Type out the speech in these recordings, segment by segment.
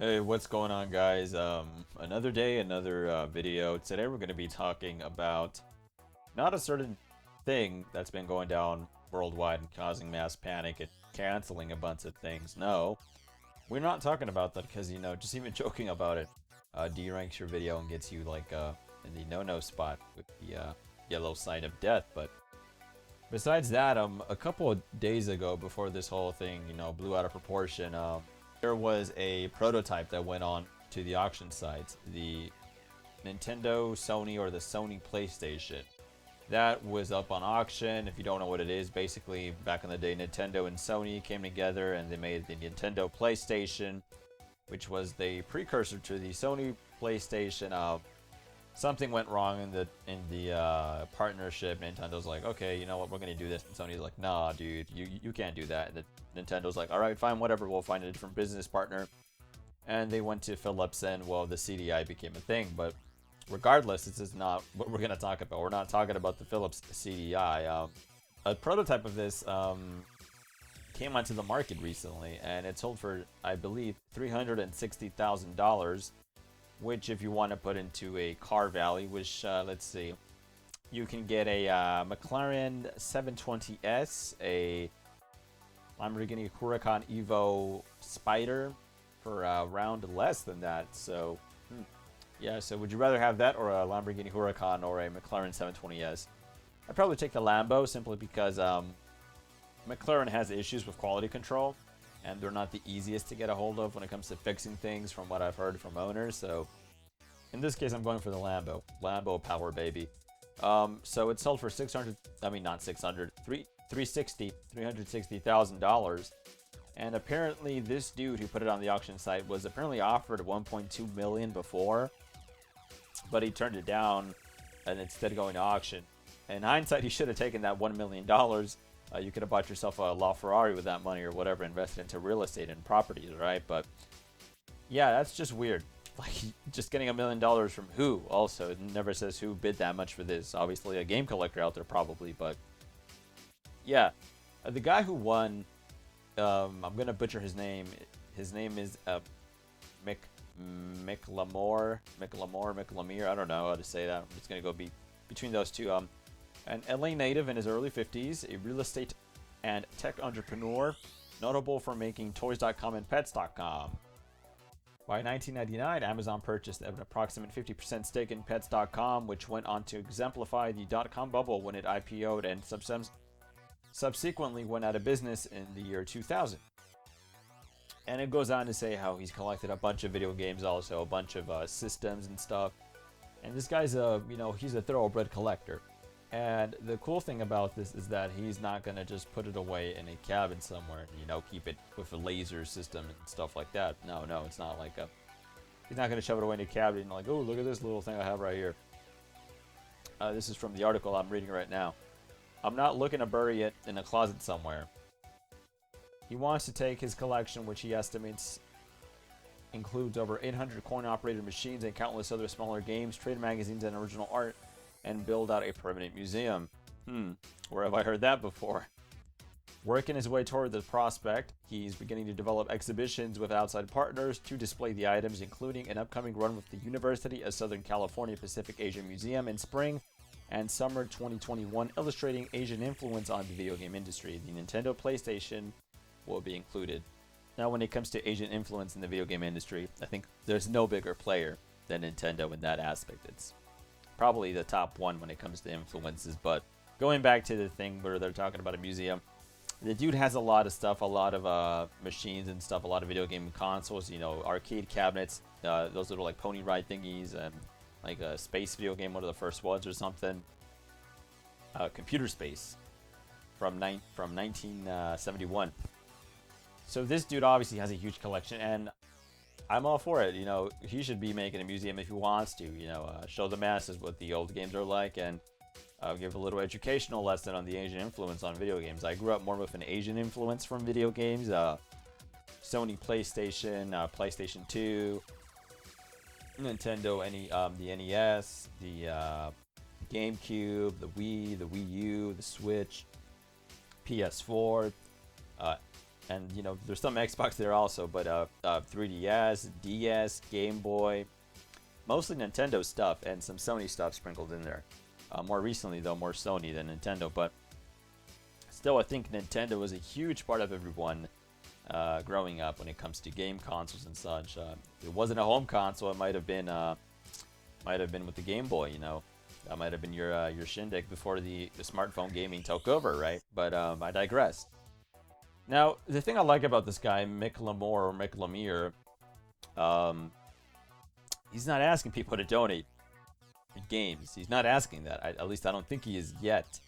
Hey, what's going on, guys? Another day, another video. Today we're going to be talking about not a certain thing that's been going down worldwide and causing mass panic and canceling a bunch of things. No, we're not talking about that because, just even joking about it deranks your video and gets you, in the no-no spot with the yellow sign of death. But besides that, a couple of days ago, before this whole thing, blew out of proportion, there was a prototype that went on to the auction sites, the Nintendo, Sony, or the Sony PlayStation. That was up on auction. If you don't know what it is, basically back in the day, Nintendo and Sony came together and they made the Nintendo PlayStation, which was the precursor to the Sony PlayStation. Something went wrong in the partnership. Nintendo's like, okay, you know what, we're gonna do this, and Sony's like, nah, dude, you can't do that. And Nintendo's like, all right, fine, whatever, we'll find a different business partner. And they went to Philips, and well, the CDI became a thing. But regardless, this is not what we're gonna talk about. We're not talking about the Philips CDI. A prototype of this came onto the market recently, and it sold for, I believe, $360,000. Which, if you want to put into a car value, which let's see, you can get a McLaren 720S, a Lamborghini Huracan Evo Spider for around less than that. So, yeah. So, would you rather have that or a Lamborghini Huracan or a McLaren 720S? I'd probably take the Lambo simply because McLaren has issues with quality control, and they're not the easiest to get a hold of when it comes to fixing things, from what I've heard from owners. So in this case, I'm going for the Lambo power, baby. So it sold for 600, I mean not 600, 360, $360,000. And apparently this dude who put it on the auction site was apparently offered 1.2 million before, but he turned it down and instead going to auction. In hindsight, he should have taken that $1 million. You could have bought yourself a LaFerrari with that money or whatever, invested into real estate and properties, right? But yeah, that's just weird. Like, just getting $1 million from who? Also, it never says who bid that much for this. Obviously, a game collector out there probably, but yeah, the guy who won, I'm gonna butcher his name. His name is McLemore. I don't know how to say that. I'm just gonna go between those two. An LA native in his early 50s, a real estate and tech entrepreneur, notable for making Toys.com and Pets.com. By 1999, Amazon purchased an approximate 50% stake in Pets.com, which went on to exemplify the dot-com bubble when it IPO'd and subsequently went out of business in the year 2000. And it goes on to say how he's collected a bunch of video games, also a bunch of systems and stuff. And this guy's he's a thoroughbred collector. And the cool thing about this is that he's not going to just put it away in a cabin somewhere and, keep it with a laser system and stuff like that. No, it's not like a... He's not going to shove it away in a cabin and like, oh, look at this little thing I have right here. This is from the article I'm reading right now. I'm not looking to bury it in a closet somewhere. He wants to take his collection, which he estimates includes over 800 coin-operated machines and countless other smaller games, trade magazines, and original art, and build out a permanent museum. Where have I heard that before? Working his way toward the prospect, he's beginning to develop exhibitions with outside partners to display the items, including an upcoming run with the University of Southern California Pacific Asia Museum in spring and summer 2021, illustrating Asian influence on the video game industry. The Nintendo PlayStation will be included. Now, when it comes to Asian influence in the video game industry, I think there's no bigger player than Nintendo in that aspect. It's probably the top one when it comes to influences. But going back to the thing where they're talking about a museum, the dude has a lot of stuff, a lot of machines and stuff, a lot of video game consoles, arcade cabinets, those little like pony ride thingies, and like a space video game, one of the first ones or something. Computer Space from 1971. So this dude obviously has a huge collection, and I'm all for it. He should be making a museum if he wants to. Show the masses what the old games are like, and give a little educational lesson on the Asian influence on video games. I grew up more with an Asian influence from video games. Sony PlayStation, PlayStation 2, Nintendo, the NES, the GameCube, the Wii, the Wii U, the Switch, PS4, And, you know, there's some Xbox there also, but 3DS, DS, Game Boy, mostly Nintendo stuff and some Sony stuff sprinkled in there. More recently, though, more Sony than Nintendo, but still, I think Nintendo was a huge part of everyone growing up when it comes to game consoles and such. It wasn't a home console; it might have been with the Game Boy. You know, that might have been your shindig before the smartphone gaming took over, right? But I digress. Now, the thing I like about this guy, Mick Lemore or Mick Lemire, he's not asking people to donate games. He's not asking that. At least I don't think he is yet.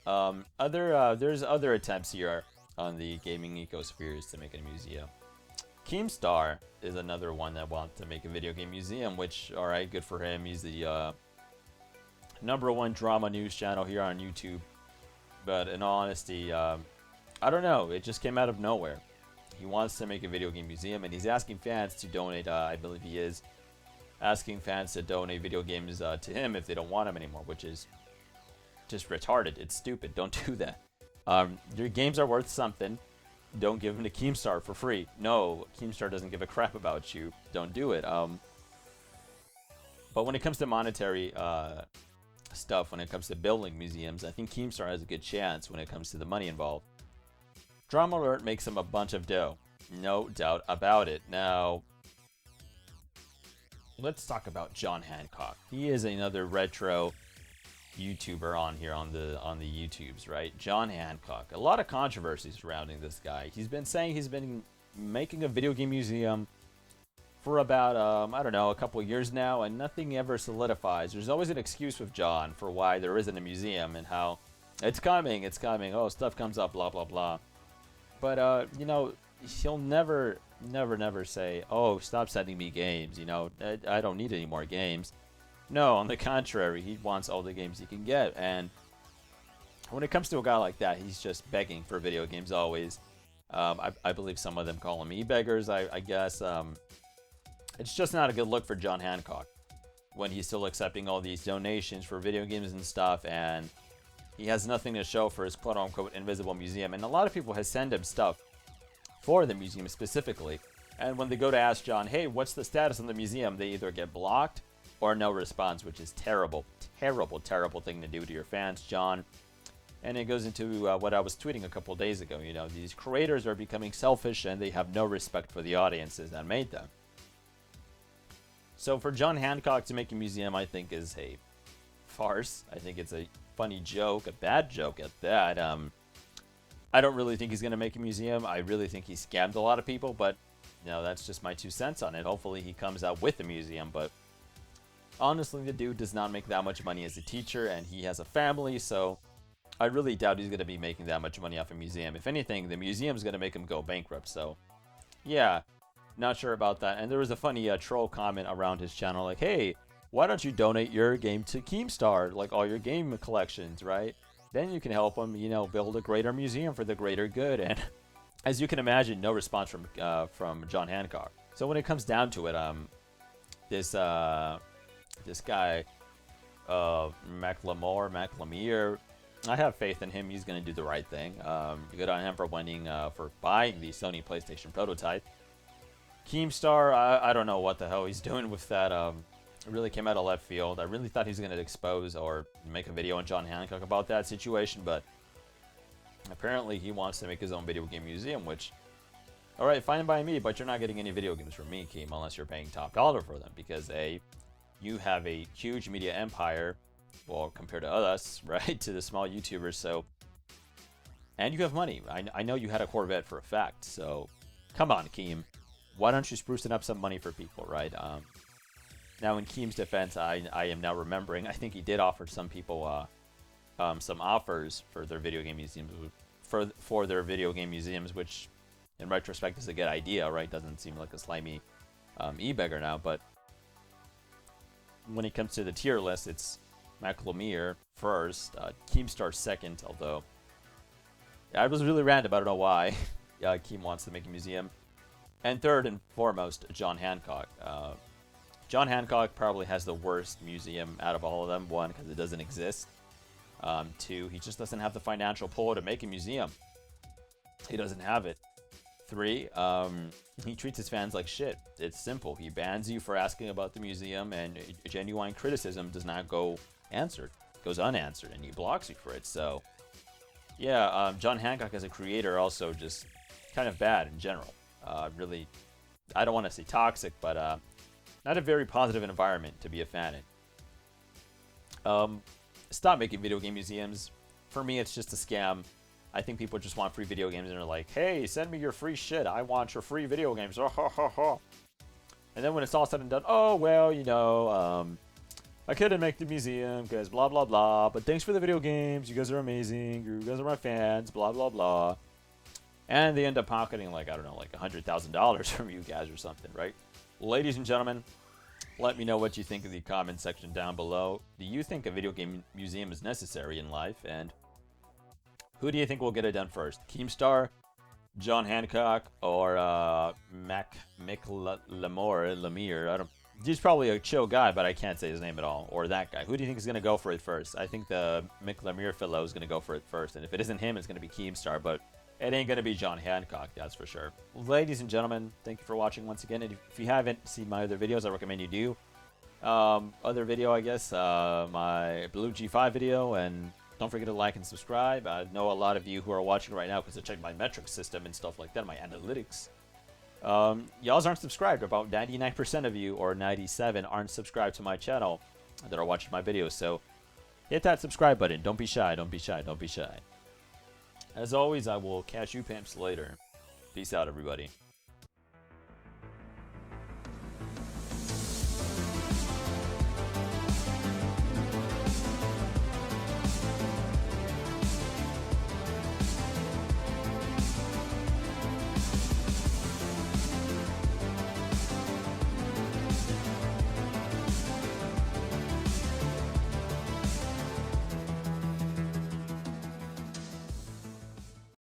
There's other attempts here on the gaming ecospheres to make a museum. Keemstar is another one that wants to make a video game museum, which, alright, good for him. He's the #1 drama news channel here on YouTube. But in all honesty, I don't know. It just came out of nowhere. He wants to make a video game museum, and he's asking fans to donate, I believe he is, asking fans to donate video games to him if they don't want them anymore, which is just retarded. It's stupid. Don't do that. Your games are worth something. Don't give them to Keemstar for free. No, Keemstar doesn't give a crap about you. Don't do it. But when it comes to monetary stuff, when it comes to building museums, I think Keemstar has a good chance when it comes to the money involved. Drama Alert makes him a bunch of dough. No doubt about it. Now, let's talk about John Hancock. He is another retro YouTuber on here on the YouTubes, right? John Hancock. A lot of controversy surrounding this guy. He's been saying he's been making a video game museum for about I don't know, a couple of years now, and nothing ever solidifies. There's always an excuse with John for why there isn't a museum and how it's coming. Oh, stuff comes up, blah blah blah. But you know, he'll never say, "Oh, stop sending me games." You know, I don't need any more games. No, on the contrary, he wants all the games he can get. And when it comes to a guy like that, he's just begging for video games always. I believe some of them call him e-beggars, I guess. It's just not a good look for John Hancock when he's still accepting all these donations for video games and stuff, and he has nothing to show for his quote-unquote invisible museum. And a lot of people have sent him stuff for the museum specifically. And when they go to ask John, hey, what's the status of the museum, they either get blocked or no response, which is terrible, terrible thing to do to your fans, John. And it goes into what I was tweeting a couple days ago. You know, these creators are becoming selfish and they have no respect for the audiences that made them. So for John Hancock to make a museum, I think is a farce. I think it's a funny joke, a bad joke at that. I don't really think he's going to make a museum. I really think he scammed a lot of people, but you know, that's just my 2 cents on it. Hopefully he comes out with a museum, but honestly, the dude does not make that much money as a teacher, and he has a family, so I really doubt he's going to be making that much money off a museum. If anything, the museum's going to make him go bankrupt, so yeah, not sure about that. And there was a funny troll comment around his channel, like, hey, why don't you donate your game to Keemstar, like all your game collections, right? Then you can help him, you know, build a greater museum for the greater good. And as you can imagine, no response from John Hancock. So when it comes down to it, this guy, Lemire, I have faith in him. He's going to do the right thing. Good on him for for buying the Sony PlayStation prototype. Keemstar, I don't know what the hell he's doing with that. It really came out of left field. I really thought he was going to expose or make a video on John Hancock about that situation, but apparently he wants to make his own video game museum, which, alright, fine by me, but you're not getting any video games from me, Keem, unless you're paying top dollar for them, because A, you have a huge media empire, well, compared to us, right, to the small YouTubers, so, and you have money. I know you had a Corvette for a fact, so, come on, Keem. Why don't you sprucing up some money for people, right? Now, in Keem's defense, I am now remembering, I think he did offer some people some offers for their video game museums, for their video game museums, which, in retrospect, is a good idea, right? Doesn't seem like a slimy e-beggar now, but when it comes to the tier list, it's Mick Lemire first, Keemstar second, although I was really random, I don't know why. Keem wants to make a museum. And third and foremost, John Hancock. John Hancock probably has the worst museum out of all of them. 1, because it doesn't exist. 2, he just doesn't have the financial pull to make a museum. He doesn't have it. 3, he treats his fans like shit. It's simple. He bans you for asking about the museum, and genuine criticism does not go answered. It goes unanswered, and he blocks you for it. So, yeah, John Hancock as a creator also just kind of bad in general. Really, I don't want to say toxic, but not a very positive environment to be a fan in. Stop making video game museums. For me, it's just a scam. I think people just want free video games and they're like, hey, send me your free shit. I want your free video games. Oh, ha, ha, ha. And then when it's all said and done, oh, well, you know, I couldn't make the museum because blah, blah, blah. But thanks for the video games. You guys are amazing. You guys are my fans. Blah, blah, blah. And they end up pocketing, like, I don't know, like $100,000 from you guys or something, right? Ladies and gentlemen, let me know what you think in the comment section down below. Do you think a video game museum is necessary in life? And who do you think will get it done first? Keemstar, John Hancock, or Mick Lemire? He's probably a chill guy, but I can't say his name at all. Or that guy. Who do you think is going to go for it first? I think the Mick Lemire fellow is going to go for it first. And if it isn't him, it's going to be Keemstar. But it ain't going to be John Hancock, that's for sure. Ladies and gentlemen, thank you for watching once again. And if you haven't seen my other videos, I recommend you do. Other video, I guess, my Blue G5 video, and don't forget to like and subscribe. I know a lot of you who are watching right now because I checked my metric system and stuff like that, my analytics. Y'all aren't subscribed. About 99% of you, or 97, aren't subscribed to my channel that are watching my videos. So hit that subscribe button. Don't be shy. Don't be shy. Don't be shy. As always, I will catch you pimps later. Peace out, everybody.